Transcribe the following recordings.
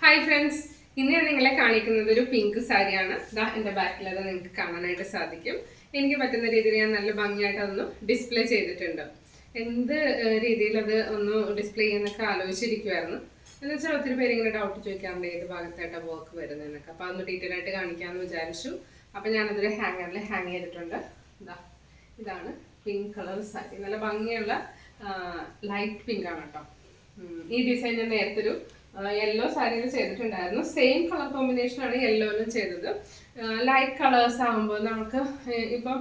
Hi friends, ഇന്ന് ഞാൻ നിങ്ങളെ കാണിക്കുന്നത് ഒരു പിങ്ക് സാരിയാണ്. ഇതാ എൻ്റെ ബാക്കിൽ അത് നിങ്ങൾക്ക് കാണാനായിട്ട് സാധിക്കും. എനിക്ക് പറ്റുന്ന രീതിയിൽ ഞാൻ നല്ല ഭംഗിയായിട്ട് അതൊന്ന് ഡിസ്പ്ലേ ചെയ്തിട്ടുണ്ട്. എന്ത് രീതിയിൽ അത് ഒന്ന് ഡിസ്പ്ലേ ചെയ്യുന്നൊക്കെ ആലോചിച്ചിരിക്കുമായിരുന്നു. എന്ന് വെച്ചാൽ ഒത്തിരി പേര് ഇങ്ങനെ ഡൗട്ട് ചോദിക്കാറുണ്ട് ഏത് ഭാഗത്തായിട്ടാണ് വർക്ക് വരുന്നതെന്നൊക്കെ. അപ്പോൾ അതൊന്ന് ഡീറ്റെയിൽ ആയിട്ട് കാണിക്കാമെന്ന് വിചാരിച്ചു. അപ്പോൾ ഞാനതൊരു ഹാങ്ങറിൽ ഹാങ് ചെയ്തിട്ടുണ്ട്. ഇതാണ് പിങ്ക് കളർ സാരി. നല്ല ഭംഗിയുള്ള ലൈറ്റ് പിങ്ക് ആണ് കേട്ടോ. ഈ ഡിസൈൻ ഞാൻ നേരത്തെ ഒരു യെല്ലോ സാരിയിൽ ചെയ്തിട്ടുണ്ടായിരുന്നു. സെയിം കളർ കോമ്പിനേഷൻ ആണ് യെല്ലോയിലും ചെയ്തത്. ലൈറ്റ് കളേഴ്സ് ആകുമ്പോൾ നമുക്ക് ഇപ്പം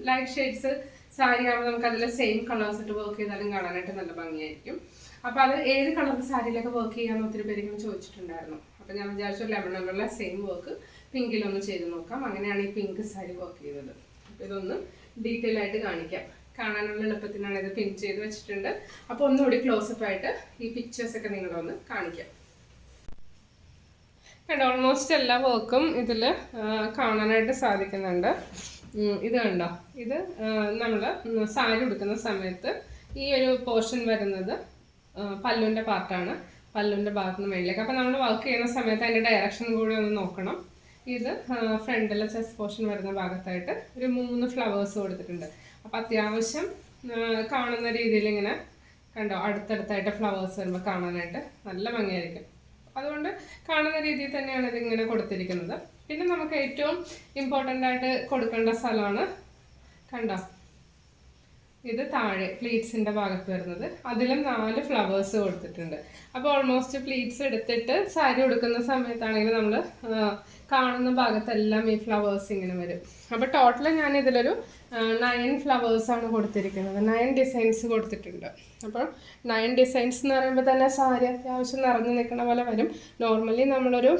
ലൈറ്റ് ഷെയ്ഡ്സ് സാരി ആകുമ്പോൾ നമുക്ക് അതിൽ സെയിം കളേഴ്സ് ഇട്ട് വർക്ക് ചെയ്താലും കാണാനായിട്ട് നല്ല ഭംഗിയായിരിക്കും. അപ്പോൾ അത് ഏത് കളർ സാരിയിലൊക്കെ വർക്ക് ചെയ്യാമെന്ന് ഒത്തിരി പേര് ഇങ്ങനെ ചോദിച്ചിട്ടുണ്ടായിരുന്നു. അപ്പോൾ ഞാൻ വിചാരിച്ചു ലെമൺ കളറിലെ സെയിം വർക്ക് പിങ്കിലൊന്ന് ചെയ്ത് നോക്കാം. അങ്ങനെയാണ് ഈ പിങ്ക് സാരി വർക്ക് ചെയ്തത്. അപ്പോൾ ഇതൊന്ന് ഡീറ്റെയിൽ ആയിട്ട് കാണിക്കാം. കാണാനുള്ള എളുപ്പത്തിനാണ് ഇത് പിൻ ചെയ്ത് വെച്ചിട്ടുണ്ട്. അപ്പോൾ ഒന്നുകൂടി ക്ലോസപ്പ് ആയിട്ട് ഈ പിക്ചേഴ്സ് ഒക്കെ നിങ്ങളൊന്ന് കാണിക്കാം. കണ്ടോ, ഓൾമോസ്റ്റ് എല്ലാ വർക്കും ഇതിൽ കാണാനായിട്ട് സാധിക്കുന്നുണ്ട്. ഇത് കണ്ടോ, ഇത് നമ്മൾ സാരി ഉടുക്കുന്ന സമയത്ത് ഈ ഒരു പോർഷൻ വരുന്നത് പല്ലുവിൻ്റെ പാർട്ടാണ്. പല്ലുവിൻ്റെ ഭാഗത്ത് നിന്ന് മേളിലേക്ക്. അപ്പോൾ നമ്മൾ വർക്ക് ചെയ്യുന്ന സമയത്ത് അതിൻ്റെ ഡയറക്ഷൻ കൂടി ഒന്ന് നോക്കണം. ഇത് ഫ്രണ്ടിലെ ചെസ്റ്റ് പോർഷൻ വരുന്ന ഭാഗത്തായിട്ട് ഒരു 3 ഫ്ലവേഴ്സ് കൊടുത്തിട്ടുണ്ട്. അപ്പം അത്യാവശ്യം കാണുന്ന രീതിയിൽ ഇങ്ങനെ കണ്ടോ, അടുത്തടുത്തായിട്ട് ഫ്ലവേഴ്സ് വരുമ്പോൾ കാണാനായിട്ട് നല്ല ഭംഗിയായിരിക്കും. അതുകൊണ്ട് കാണുന്ന രീതിയിൽ തന്നെയാണ് ഇതിങ്ങനെ കൊടുത്തിരിക്കുന്നത്. പിന്നെ നമുക്ക് ഏറ്റവും ഇമ്പോർട്ടൻ്റ് ആയിട്ട് കൊടുക്കേണ്ട സ്ഥലമാണ് കണ്ടോ, ഇത് താഴെ പ്ലീറ്റ്സിൻ്റെ ഭാഗത്ത് വരുന്നത്. അതിലും 4 ഫ്ലവേഴ്സ് കൊടുത്തിട്ടുണ്ട്. അപ്പോൾ ഓൾമോസ്റ്റ് പ്ലീറ്റ്സ് എടുത്തിട്ട് സാരി ഉടുക്കുന്ന സമയത്താണെങ്കിൽ നമ്മൾ കാണുന്ന ഭാഗത്തെല്ലാം ഈ ഫ്ലവേഴ്സ് ഇങ്ങനെ വരും. അപ്പോൾ ടോട്ടൽ ഞാൻ ഇതിലൊരു 9 ഫ്ലവേഴ്സാണ് കൊടുത്തിരിക്കുന്നത്. 9 ഡിസൈൻസ് കൊടുത്തിട്ടുണ്ട്. അപ്പോൾ 9 ഡിസൈൻസ് എന്ന് പറയുമ്പോൾ തന്നെ സാരി അത്യാവശ്യം നിറഞ്ഞു നിൽക്കുന്ന പോലെ വരും. നോർമലി നമ്മളൊരു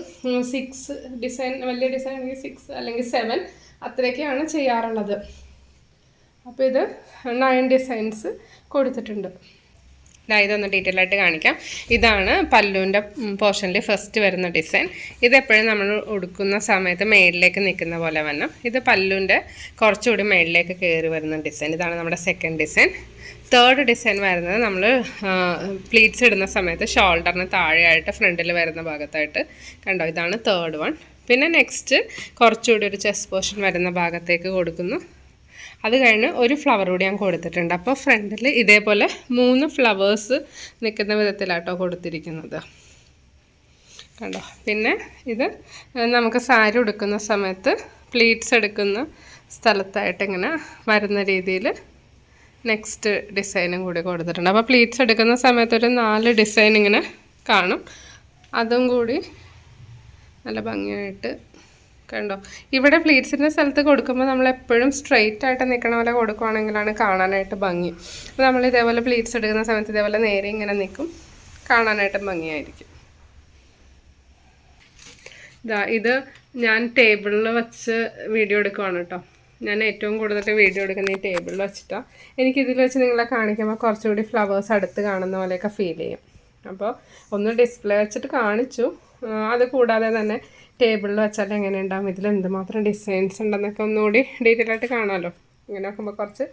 6 ഡിസൈൻ, വലിയ ഡിസൈൻ ആണെങ്കിൽ 6 അല്ലെങ്കിൽ 7 അത്രയൊക്കെയാണ് ചെയ്യാറുള്ളത്. അപ്പോൾ ഇത് 9 ഡിസൈൻസ് കൊടുത്തിട്ടുണ്ട്. ഇതൊന്ന് ഡീറ്റെയിൽ ആയിട്ട് കാണിക്കാം. ഇതാണ് പല്ലുവിൻ്റെ പോർഷനിൽ ഫസ്റ്റ് വരുന്ന ഡിസൈൻ. ഇതെപ്പോഴും നമ്മൾ ഉടുക്കുന്ന സമയത്ത് മേളിലേക്ക് നിൽക്കുന്ന പോലെ വരണം. ഇത് പല്ലുവിൻ്റെ കുറച്ചുകൂടി മേളിലേക്ക് കയറി വരുന്ന ഡിസൈൻ. ഇതാണ് നമ്മുടെ സെക്കൻഡ് ഡിസൈൻ. തേർഡ് ഡിസൈൻ വരുന്നത് നമ്മൾ പ്ലീറ്റ്സ് ഇടുന്ന സമയത്ത് ഷോൾഡറിന് താഴെയായിട്ട് ഫ്രണ്ടിൽ വരുന്ന ഭാഗത്തായിട്ട് കണ്ടോ, ഇതാണ് തേർഡ് വൺ. പിന്നെ നെക്സ്റ്റ് കുറച്ചുകൂടി ഒരു ചെസ്റ്റ് പോർഷൻ വരുന്ന ഭാഗത്തേക്ക് കൊടുക്കുന്നു. അത് കഴിഞ്ഞ് ഒരു ഫ്ലവർ കൂടി ഞാൻ കൊടുത്തിട്ടുണ്ട്. അപ്പോൾ ഫ്രണ്ടിൽ ഇതേപോലെ 3 ഫ്ലവേഴ്സ് നിൽക്കുന്ന വിധത്തിലാട്ടോ കൊടുത്തിരിക്കുന്നത് കണ്ടോ. പിന്നെ ഇത് നമുക്ക് സാരി ഉടുക്കുന്ന സമയത്ത് പ്ലീറ്റ്സ് എടുക്കുന്ന സ്ഥലത്തായിട്ട് ഇങ്ങനെ വരുന്ന രീതിയിൽ നെക്സ്റ്റ് ഡിസൈനും കൂടി കൊടുത്തിട്ടുണ്ട്. അപ്പോൾ പ്ലീറ്റ്സ് എടുക്കുന്ന സമയത്ത് ഒരു 4 ഡിസൈൻ ഇങ്ങനെ കാണും. അതും കൂടി നല്ല ഭംഗിയായിട്ട് കണ്ടോ. ഇവിടെ പ്ലീറ്റ്സിൻ്റെ സ്ഥലത്ത് കൊടുക്കുമ്പോൾ നമ്മൾ എപ്പോഴും സ്ട്രെയിറ്റ് ആയിട്ട് നിൽക്കണ പോലെ കൊടുക്കുകയാണെങ്കിലാണ് കാണാനായിട്ട് ഭംഗി. അപ്പോൾ നമ്മൾ ഇതേപോലെ പ്ലീറ്റ്സ് എടുക്കുന്ന സമയത്ത് ഇതേപോലെ നേരെ ഇങ്ങനെ നിൽക്കും, കാണാനായിട്ട് ഭംഗിയായിരിക്കും. ഇത് ഞാൻ ടേബിളിൽ വെച്ച് വീഡിയോ എടുക്കുവാണ് കേട്ടോ. ഞാൻ ഏറ്റവും കൂടുതൽ വീഡിയോ എടുക്കുന്ന ഈ ടേബിളിൽ വെച്ചിട്ടാണ്. എനിക്കിതിൽ വെച്ച് നിങ്ങളെ കാണിക്കുമ്പോൾ കുറച്ചുകൂടി ഫ്ലവേഴ്സ് അടുത്ത് കാണുന്ന പോലെയൊക്കെ ഫീൽ ചെയ്യും. അപ്പോൾ ഒന്ന് ഡിസ്പ്ലേ വെച്ചിട്ട് കാണിച്ചു. അത് കൂടാതെ തന്നെ ടേബിളിൽ വെച്ചാൽ എങ്ങനെ ഉണ്ടാകും, ഇതിൽ എന്തുമാത്രം ഡിസൈൻസ് ഉണ്ടെന്നൊക്കെ ഒന്നുകൂടി ഡീറ്റെയിൽ ആയിട്ട് കാണാമല്ലോ. ഇങ്ങനെ നോക്കുമ്പോൾ കുറച്ച്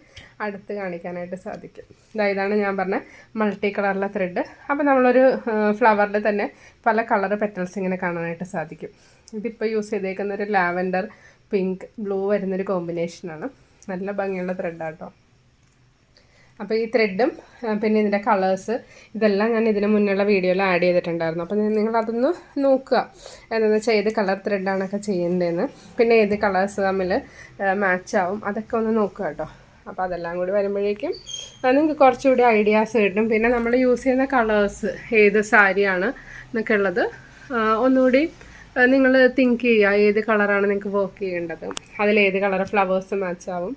അടുത്ത് കാണിക്കാനായിട്ട് സാധിക്കും. ഇതാണ് ഞാൻ പറഞ്ഞ മൾട്ടി കളറിലെ ത്രെഡ്. അപ്പോൾ നമ്മളൊരു ഫ്ലവറിൽ തന്നെ പല കളർ പെറ്റൽസ് ഇങ്ങനെ കാണാനായിട്ട് സാധിക്കും. ഇതിപ്പോൾ യൂസ് ചെയ്തേക്കുന്ന ഒരു ലാവൻഡർ പിങ്ക് ബ്ലൂ വരുന്നൊരു കോമ്പിനേഷനാണ്. നല്ല ഭംഗിയുള്ള ത്രെഡാട്ടോ. അപ്പോൾ ഈ ത്രെഡും പിന്നെ ഇതിൻ്റെ കളേഴ്സ് ഇതെല്ലാം ഞാൻ ഇതിന് മുന്നുള്ള വീഡിയോയിൽ ആഡ് ചെയ്തിട്ടുണ്ടായിരുന്നു. അപ്പോൾ നിങ്ങളതൊന്ന് നോക്കുക, എന്താണെന്ന് വെച്ചാൽ ഏത് കളർ ത്രെഡാണൊക്കെ ചെയ്യേണ്ടതെന്ന്, പിന്നെ ഏത് കളേഴ്സ് തമ്മിൽ മാച്ചാവും അതൊക്കെ ഒന്ന് നോക്കുക കേട്ടോ. അപ്പോൾ അതെല്ലാം കൂടി വരുമ്പോഴേക്കും നിങ്ങൾക്ക് കുറച്ചുകൂടി ഐഡിയാസ് കിട്ടും. പിന്നെ നമ്മൾ യൂസ് ചെയ്യുന്ന കളേഴ്സ് ഏത് സാരിയാണ് എന്നൊക്കെ ഉള്ളത് ഒന്നുകൂടി നിങ്ങൾ തിങ്ക് ചെയ്യുക. ഏത് കളറാണ് നിങ്ങൾക്ക് വർക്ക് ചെയ്യേണ്ടത്, അതിലേത് കളർ ഫ്ലവേഴ്സ് മാച്ചാവും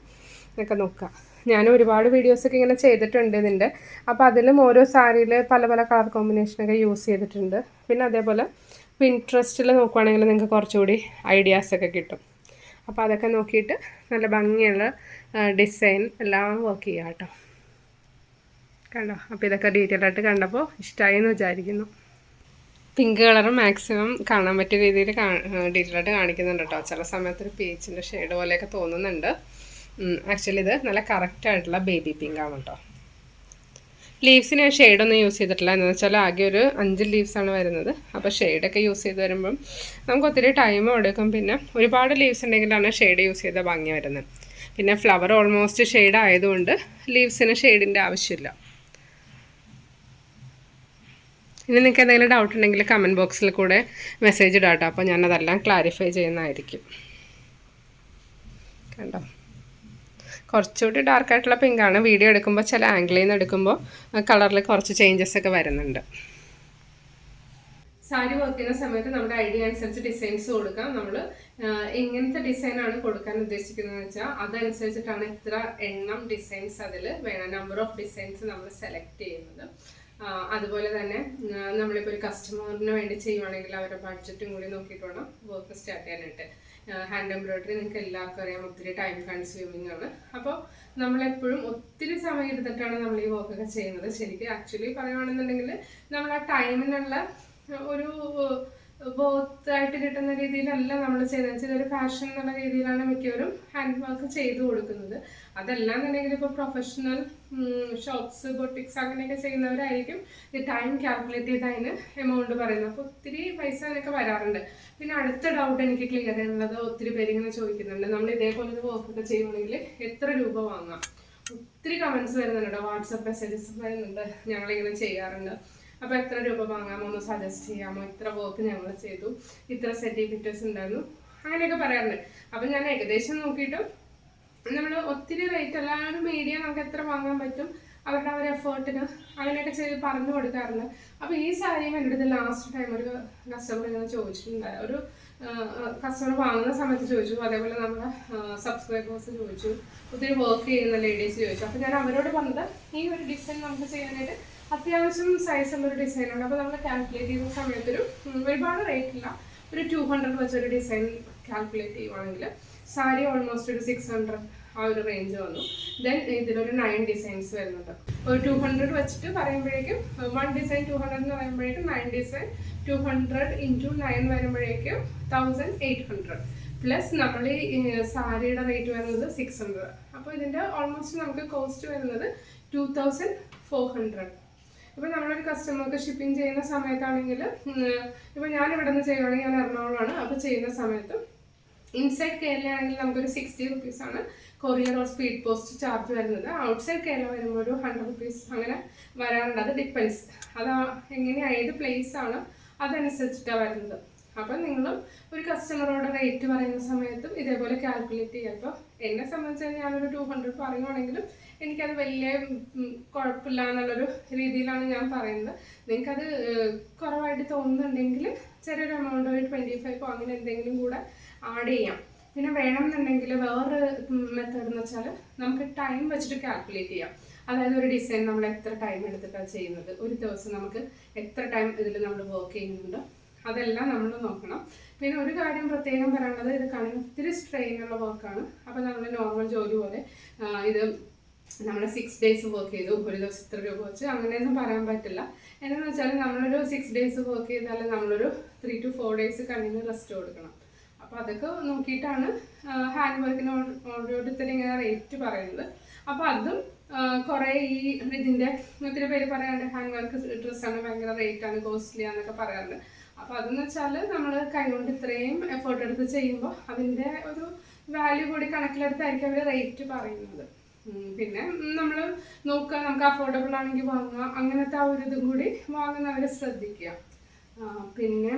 എന്നൊക്കെ നോക്കുക. ഞാൻ ഒരുപാട് വീഡിയോസൊക്കെ ഇങ്ങനെ ചെയ്തിട്ടുണ്ട് ഇതിൻ്റെ. അപ്പോൾ അതിലും ഓരോ സാരിയിൽ പല പല കളർ കോമ്പിനേഷനൊക്കെ യൂസ് ചെയ്തിട്ടുണ്ട്. പിന്നെ അതേപോലെ പിൻട്രസ്റ്റിൽ നോക്കുവാണെങ്കിൽ നിങ്ങൾക്ക് കുറച്ചുകൂടി ഐഡിയാസൊക്കെ കിട്ടും. അപ്പോൾ അതൊക്കെ നോക്കിയിട്ട് നല്ല ഭംഗിയുള്ള ഡിസൈൻ എല്ലാം വർക്ക് ചെയ്യാം കേട്ടോ. കണ്ടോ, അപ്പോൾ ഇതൊക്കെ ഡീറ്റെയിൽ ആയിട്ട് കണ്ടപ്പോൾ ഇഷ്ടമായി എന്ന് വിചാരിക്കുന്നു. പിങ്ക് കളർ മാക്സിമം കാണാൻ പറ്റിയ രീതിയിൽ ഡീറ്റെയിൽ ആയിട്ട് കാണിക്കുന്നുണ്ട് കേട്ടോ. ചില സമയത്തൊരു പീച്ചിൻ്റെ ഷെയ്ഡ് പോലെയൊക്കെ തോന്നുന്നുണ്ട്. ആക്ച്വലി ഇത് നല്ല കറക്റ്റായിട്ടുള്ള ബേബി പിങ്ക് ആണ് കേട്ടോ. ലീവ്സിന് ഷെയ്ഡൊന്നും യൂസ് ചെയ്തിട്ടില്ല. എന്ന് വെച്ചാൽ ആകെ ഒരു 5 ലീവ്സാണ് വരുന്നത്. അപ്പോൾ ഷെയ്ഡൊക്കെ യൂസ് ചെയ്ത് വരുമ്പം നമുക്ക് ഒത്തിരി ടൈമും എടുക്കും. പിന്നെ ഒരുപാട് ലീവ്സ് ഉണ്ടെങ്കിലാണ് ഷെയ്ഡ് യൂസ് ചെയ്ത ഭംഗി വരുന്നത്. പിന്നെ ഫ്ലവർ ഓൾമോസ്റ്റ് ഷെയ്ഡ് ആയതുകൊണ്ട് ലീവ്സിന് ഷെയ്ഡിൻ്റെ ആവശ്യമില്ല. ഇനി നിങ്ങൾക്ക് എന്തെങ്കിലും ഡൗട്ട് ഉണ്ടെങ്കിൽ കമൻറ്റ് ബോക്സിൽ കൂടെ മെസ്സേജ് ഇടാം കേട്ടോ. അപ്പോൾ ഞാനതെല്ലാം ക്ലാരിഫൈ ചെയ്യുന്നതായിരിക്കും. കണ്ടോ, കുറച്ചുകൂടി ഡാർക്കായിട്ടുള്ള പിങ്കാണ്. വീഡിയോ എടുക്കുമ്പോൾ ചില ആംഗിളിൽ നിന്ന് എടുക്കുമ്പോൾ കളറിൽ കുറച്ച് ചേഞ്ചസ് ഒക്കെ വരുന്നുണ്ട്. സാരി വർക്ക് ചെയ്യുന്ന സമയത്ത് നമ്മുടെ ഐഡിയ അനുസരിച്ച് ഡിസൈൻസ് കൊടുക്കാം. നമ്മൾ എങ്ങനത്തെ ഡിസൈനാണ് കൊടുക്കാൻ ഉദ്ദേശിക്കുന്നതെന്ന് വെച്ചാൽ അതനുസരിച്ചിട്ടാണ് ഇത്ര എണ്ണം ഡിസൈൻസ് അതിൽ വേണം, നമ്പർ ഓഫ് ഡിസൈൻസ് നമ്മൾ സെലക്ട് ചെയ്യുന്നത്. അതുപോലെ തന്നെ നമ്മളിപ്പോൾ ഒരു കസ്റ്റമറിന് വേണ്ടി ചെയ്യുവാണെങ്കിൽ അവരുടെ ബഡ്ജറ്റും കൂടി നോക്കിയിട്ട് വേണം വർക്ക് സ്റ്റാർട്ട് ചെയ്യാനായിട്ട്. ഹാൻഡ് എംബ്രോയിഡറി നിങ്ങൾക്ക് എല്ലാവർക്കും അറിയാം, ഒത്തിരി ടൈം കൺസ്യൂമിങ് ആണ്. അപ്പോൾ നമ്മളെപ്പോഴും ഒത്തിരി സമയം എടുത്തിട്ടാണ് നമ്മൾ ഈ വർക്കൊക്കെ ചെയ്യുന്നത്. ശരിക്കും ആക്ച്വലി പറയുകയാണെന്നുണ്ടെങ്കിൽ നമ്മൾ ആ ടൈമിനുള്ള ഒരു ബോത്തായിട്ട് കിട്ടുന്ന രീതിയിലല്ല നമ്മൾ ചെയ്യുന്നത്. ഇതൊരു ഫാഷൻ എന്നുള്ള രീതിയിലാണ് മിക്കവരും ഹാൻഡ് വർക്ക് ചെയ്ത് കൊടുക്കുന്നത്. അതെല്ലാം എന്നുണ്ടെങ്കിൽ ഇപ്പോൾ പ്രൊഫഷണൽ ഷോപ്സ്, ബൊട്ടിക്സ് അങ്ങനെയൊക്കെ ചെയ്യുന്നവരായിരിക്കും ഈ ടൈം കാൽക്കുലേറ്റ് ചെയ്ത് അതിന് എമൗണ്ട് പറയുന്നത്. അപ്പോൾ ഒത്തിരി പൈസ അതിനൊക്കെ വരാറുണ്ട്. പിന്നെ അടുത്ത ഡൗട്ട് എനിക്ക് ക്ലിയർ ചെയ്യാനുള്ളത്, ഒത്തിരി പേര് ഇങ്ങനെ ചോദിക്കുന്നുണ്ട്, നമ്മൾ ഇതേപോലെ ഒരു വർക്കൊക്കെ ചെയ്യുകയാണെങ്കിൽ എത്ര രൂപ വാങ്ങാം? ഒത്തിരി കമൻസ് വരുന്നുണ്ട്, വാട്സപ്പ് മെസ്സേജസ് വരുന്നുണ്ട്, ഞങ്ങളിങ്ങനെ ചെയ്യാറുണ്ട്, അപ്പോൾ എത്ര രൂപ വാങ്ങാമോ ഒന്ന് സജസ്റ്റ് ചെയ്യാമോ? ഇത്ര വർക്ക് ഞങ്ങൾ ചെയ്തു, ഇത്ര സർട്ടിഫിക്കറ്റ്സ് ഉണ്ടായിരുന്നു, അങ്ങനെയൊക്കെ പറയാറുണ്ട്. അപ്പം ഞാൻ ഏകദേശം നോക്കിയിട്ട് നമ്മൾ ഒത്തിരി റേറ്റ് എല്ലാവരും മീഡിയ നമുക്ക് എത്ര വാങ്ങാൻ പറ്റും അവരുടെ ഒരു എഫേർട്ടിന് അങ്ങനെയൊക്കെ ചെയ്ത് പറഞ്ഞു കൊടുക്കാറുണ്ട്. അപ്പോൾ ഈ സാരിയും എൻ്റെ അടുത്ത് ലാസ്റ്റ് ടൈം ഒരു കസ്റ്റമർ ഇങ്ങനെ ചോദിച്ചിട്ടുണ്ടായി, ഒരു കസ്റ്റമർ വാങ്ങുന്ന സമയത്ത് ചോദിച്ചു, അതേപോലെ നമ്മുടെ സബ്സ്ക്രൈബേഴ്സ് ചോദിച്ചു, ഒത്തിരി വർക്ക് ചെയ്യുന്ന ലേഡീസ് ചോദിച്ചു. അപ്പോൾ ഞാൻ അവരോട് പറഞ്ഞത് ഈ ഒരു ഡിസൈൻ നമുക്ക് ചെയ്യാനായിട്ട് അത്യാവശ്യം സൈസുള്ളൊരു ഡിസൈനാണ്. അപ്പോൾ നമ്മൾ കാൽക്കുലേറ്റ് ചെയ്യുന്ന സമയത്തൊരു ഒരുപാട് റേറ്റ് ഇല്ല, ഒരു 200 വെച്ചൊരു ഡിസൈൻ കാൽക്കുലേറ്റ് ചെയ്യുവാണെങ്കിൽ സാരി ഓൾമോസ്റ്റ് ഒരു 600 ആ ഒരു റേഞ്ച് വന്നു. ദെൻ ഇതിലൊരു 9 ഡിസൈൻസ് വരുന്നുണ്ട്. ഒരു 200 വെച്ചിട്ട് പറയുമ്പോഴേക്കും 1 ഡിസൈൻ 200 എന്ന് പറയുമ്പോഴേക്കും 9 ഡിസൈൻ 200 × 9 വരുമ്പോഴേക്കും 1800 പ്ലസ് നമ്മൾ ഈ സാരിയുടെ റേറ്റ് വരുന്നത് 600. അപ്പോൾ ഇതിൻ്റെ ഓൾമോസ്റ്റ് നമുക്ക് കോസ്റ്റ് വരുന്നത് 2400. ഇപ്പോൾ നമ്മളൊരു കസ്റ്റമർക്ക് ഷിപ്പിംഗ് ചെയ്യുന്ന സമയത്താണെങ്കിൽ, ഇപ്പോൾ ഞാൻ ഇവിടെ നിന്ന് ചെയ്യുവാണെങ്കിൽ ഞാൻ എറണാകുളമാണ്, അപ്പോൾ ചെയ്യുന്ന സമയത്ത് ഇൻസൈഡ് കേരള ആണെങ്കിൽ നമുക്കൊരു 60 റുപ്പീസാണ് courier or speed post charge വരുന്നത്. ഔട്ട്സൈഡ് കേരള വരുമ്പോൾ ഒരു 100 റുപ്പീസ് അങ്ങനെ വരാറുണ്ട്. അത് ഡിപ്പെൻസ്, അത് എങ്ങനെയാണ് ഏത് പ്ലേസ് ആണ് അതനുസരിച്ചിട്ടാണ് വരുന്നത്. അപ്പം നിങ്ങളും ഒരു കസ്റ്റമറോട് റേറ്റ് പറയുന്ന സമയത്തും ഇതേപോലെ കാൽക്കുലേറ്റ് ചെയ്യുക. അപ്പോൾ എന്നെ സംബന്ധിച്ച് ഞാനൊരു 200 പറയുവാണെങ്കിലും എനിക്കത് വലിയ കുഴപ്പമില്ല എന്നുള്ളൊരു രീതിയിലാണ് ഞാൻ പറയുന്നത്. നിങ്ങൾക്കത് കുറവായിട്ട് തോന്നുന്നുണ്ടെങ്കിൽ ചെറിയൊരു എമൗണ്ട്, ഒരു 25 അങ്ങനെ എന്തെങ്കിലും കൂടെ ആഡ് ചെയ്യാം. പിന്നെ വേണമെന്നുണ്ടെങ്കിൽ വേറൊരു മെത്തേഡ് എന്ന് വെച്ചാൽ നമുക്ക് ടൈം വെച്ചിട്ട് കാൽക്കുലേറ്റ് ചെയ്യാം. അതായത് ഒരു ഡിസൈൻ നമ്മൾ എത്ര ടൈം എടുത്തിട്ടാണ് ചെയ്യുന്നത്, ഒരു ദിവസം നമുക്ക് എത്ര ടൈം ഇതിൽ നമ്മൾ വർക്ക് ചെയ്യുന്നുണ്ട്, അതെല്ലാം നമ്മൾ നോക്കണം. പിന്നെ ഒരു കാര്യം പ്രത്യേകം പറയാനുള്ളത്, ഇത് കണ്ണിന് ഒത്തിരി സ്ട്രെയിനുള്ള വർക്കാണ്. അപ്പോൾ നമ്മൾ നോർമൽ ജോലി പോലെ ഇത് നമ്മൾ 6 ഡേയ്സ് വർക്ക് ചെയ്തു, ഒരു ദിവസം ഇത്ര രൂപ വെച്ച് അങ്ങനെയൊന്നും പറയാൻ പറ്റില്ല. എന്താണെന്ന് വെച്ചാൽ നമ്മളൊരു 6 ഡേയ്സ് വർക്ക് ചെയ്താൽ നമ്മളൊരു 3 to 4 ഡേയ്സ് കണ്ണിന് റെസ്റ്റ് കൊടുക്കണം. അപ്പോൾ അതൊക്കെ നോക്കിയിട്ടാണ് ഹാൻഡ് വർക്കിന് ഓരോരുത്തർ ഇങ്ങനെ റേറ്റ് പറയുന്നത്. അപ്പോൾ അതും കുറേ ഈ ഇതിൻ്റെ ഒത്തിരി പേര് പറയാറുണ്ട്, ഹാൻഡ് വർക്ക് ഡ്രസ്സാണ് ഭയങ്കര റേറ്റാണ്, കോസ്റ്റ്ലി ആണെന്നൊക്കെ പറയാറുണ്ട്. അപ്പോൾ അതെന്ന് വെച്ചാൽ നമ്മൾ കൈകൊണ്ട് ഇത്രയും എഫേർട്ട് എടുത്ത് ചെയ്യുമ്പോൾ അതിൻ്റെ ഒരു വാല്യൂ കൂടി കണക്കിലെടുത്തായിരിക്കും അവർ റേറ്റ് പറയുന്നത്. പിന്നെ നമ്മൾ നോക്കുക, നമുക്ക് അഫോർഡബിൾ ആണെങ്കിൽ വാങ്ങുക, അങ്ങനത്തെ ആ ഒരു ഇതും കൂടി വാങ്ങുന്നവർ ശ്രദ്ധിക്കുക. പിന്നെ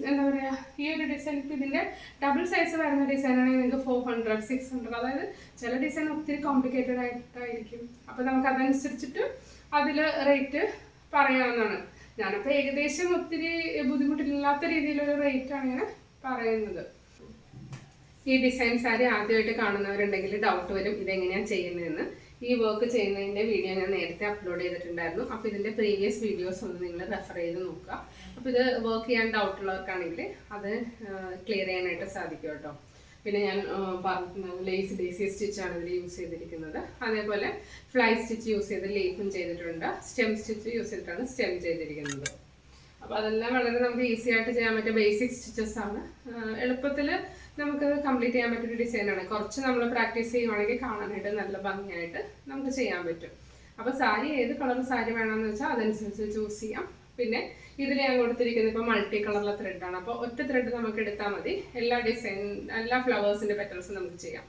എന്താ പറയുക, ഈ ഒരു ഡിസൈൻ ഇപ്പം ഇതിൻ്റെ ഡബിൾ സൈസ് വരുന്ന ഡിസൈനാണെങ്കിൽ നിങ്ങൾക്ക് 400, 600, അതായത് ചില ഡിസൈൻ ഒത്തിരി കോംപ്ലിക്കേറ്റഡ് ആയിട്ടായിരിക്കും. അപ്പോൾ നമുക്ക് അതനുസരിച്ചിട്ട് അതിൽ റേറ്റ് പറയാവുന്നതാണ്. ഞാനപ്പോൾ ഏകദേശം ഒത്തിരി ബുദ്ധിമുട്ടില്ലാത്ത രീതിയിലൊരു റേറ്റാണ് ഇങ്ങനെ പറയുന്നത്. ഈ ഡിസൈൻ സാരി ആദ്യമായിട്ട് കാണുന്നവരുണ്ടെങ്കിൽ ഡൗട്ട് വരും ഇതെങ്ങനെയാണ് ചെയ്യുന്നതെന്ന്. ഈ വർക്ക് ചെയ്യുന്നതിൻ്റെ വീഡിയോ ഞാൻ നേരത്തെ അപ്ലോഡ് ചെയ്തിട്ടുണ്ടായിരുന്നു. അപ്പോൾ ഇതിൻ്റെ പ്രീവിയസ് വീഡിയോസ് ഒന്ന് നിങ്ങൾ റെഫർ ചെയ്ത് നോക്കുക. അപ്പോൾ ഇത് വർക്ക് ചെയ്യാൻ ഡൗട്ടുള്ളവർക്കാണെങ്കിൽ അത് ക്ലിയർ ചെയ്യാനായിട്ട് സാധിക്കും കേട്ടോ. പിന്നെ ഞാൻ പറഞ്ഞിട്ടുണ്ടായിരുന്നു ലേസ് ഡേസി സ്റ്റിച്ചാണ് ഇതിൽ യൂസ് ചെയ്തിരിക്കുന്നത്. അതേപോലെ ഫ്ലൈ സ്റ്റിച്ച് യൂസ് ചെയ്ത് ലീഫും ചെയ്തിട്ടുണ്ട്. സ്റ്റെം സ്റ്റിച്ച് യൂസ് ചെയ്തിട്ടാണ് സ്റ്റെം ചെയ്തിരിക്കുന്നത്. അപ്പോൾ അതെല്ലാം വളരെ നമുക്ക് ഈസി ആയിട്ട് ചെയ്യാൻ പറ്റിയ ബേസിക് സ്റ്റിച്ചസ് ആണ്. എളുപ്പത്തിൽ നമുക്ക് കംപ്ലീറ്റ് ചെയ്യാൻ പറ്റിയൊരു ഡിസൈനാണ്. കുറച്ച് നമ്മൾ പ്രാക്ടീസ് ചെയ്യുവാണെങ്കിൽ കാണാനായിട്ട് നല്ല ഭംഗിയായിട്ട് നമുക്ക് ചെയ്യാൻ പറ്റും. അപ്പോൾ സാരി ഏത് കളർ സാരി വേണമെന്ന് വെച്ചാൽ അതനുസരിച്ച് ചൂസ് ചെയ്യാം. പിന്നെ ഇതിൽ ഞാൻ കൊടുത്തിരിക്കുന്നത് ഇപ്പോൾ മൾട്ടി കളറിലെ ത്രെഡാണ്. അപ്പോൾ ഒറ്റ ത്രെഡ് നമുക്ക് എടുത്താൽ മതി, എല്ലാ ഡിസൈൻ എല്ലാ ഫ്ലവേഴ്സിൻ്റെ പെറ്റൽസും നമുക്ക് ചെയ്യാം.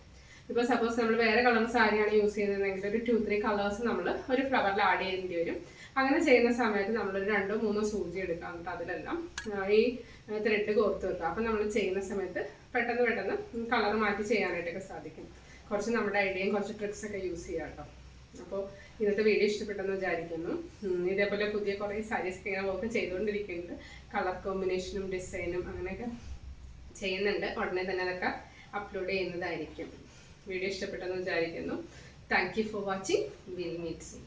ഇപ്പോൾ സപ്പോസ് നമ്മൾ വേറെ കളർ സാരിയാണ് യൂസ് ചെയ്യുന്നതെങ്കിൽ ഒരു 2-3 കളേഴ്സ് നമ്മൾ ഒരു ഫ്ലവറിൽ ആഡ് ചെയ്യേണ്ടി വരും. അങ്ങനെ ചെയ്യുന്ന സമയത്ത് നമ്മളൊരു 2-3 സൂചി എടുക്കാം, എന്നിട്ട് അതിലെല്ലാം ഈ ത്രെഡ് കോർത്ത് വെക്കുക. അപ്പം നമ്മൾ ചെയ്യുന്ന സമയത്ത് പെട്ടെന്ന് കളർ മാറ്റി ചെയ്യാനായിട്ടൊക്കെ സാധിക്കും. കുറച്ച് നമ്മുടെ ഐഡിയയും കുറച്ച് ട്രിക്സൊക്കെ യൂസ് ചെയ്യാം കേട്ടോ. അപ്പോൾ ഇന്നത്തെ വീഡിയോ ഇഷ്ടപ്പെട്ടെന്ന് വിചാരിക്കുന്നു. ഇതേപോലെ പുതിയ കുറേ സാരീസ് ഇങ്ങനെ വർക്ക് ചെയ്തുകൊണ്ടിരിക്കുന്നുണ്ട്. കളർ കോമ്പിനേഷനും ഡിസൈനും അങ്ങനെയൊക്കെ ചെയ്യുന്നുണ്ട്. ഉടനെ തന്നെ അതൊക്കെ അപ്ലോഡ് ചെയ്യുന്നതായിരിക്കും. വീഡിയോ ഇഷ്ടപ്പെട്ടെന്ന് വിചാരിക്കുന്നു. Thank you for watching. Will meet soon.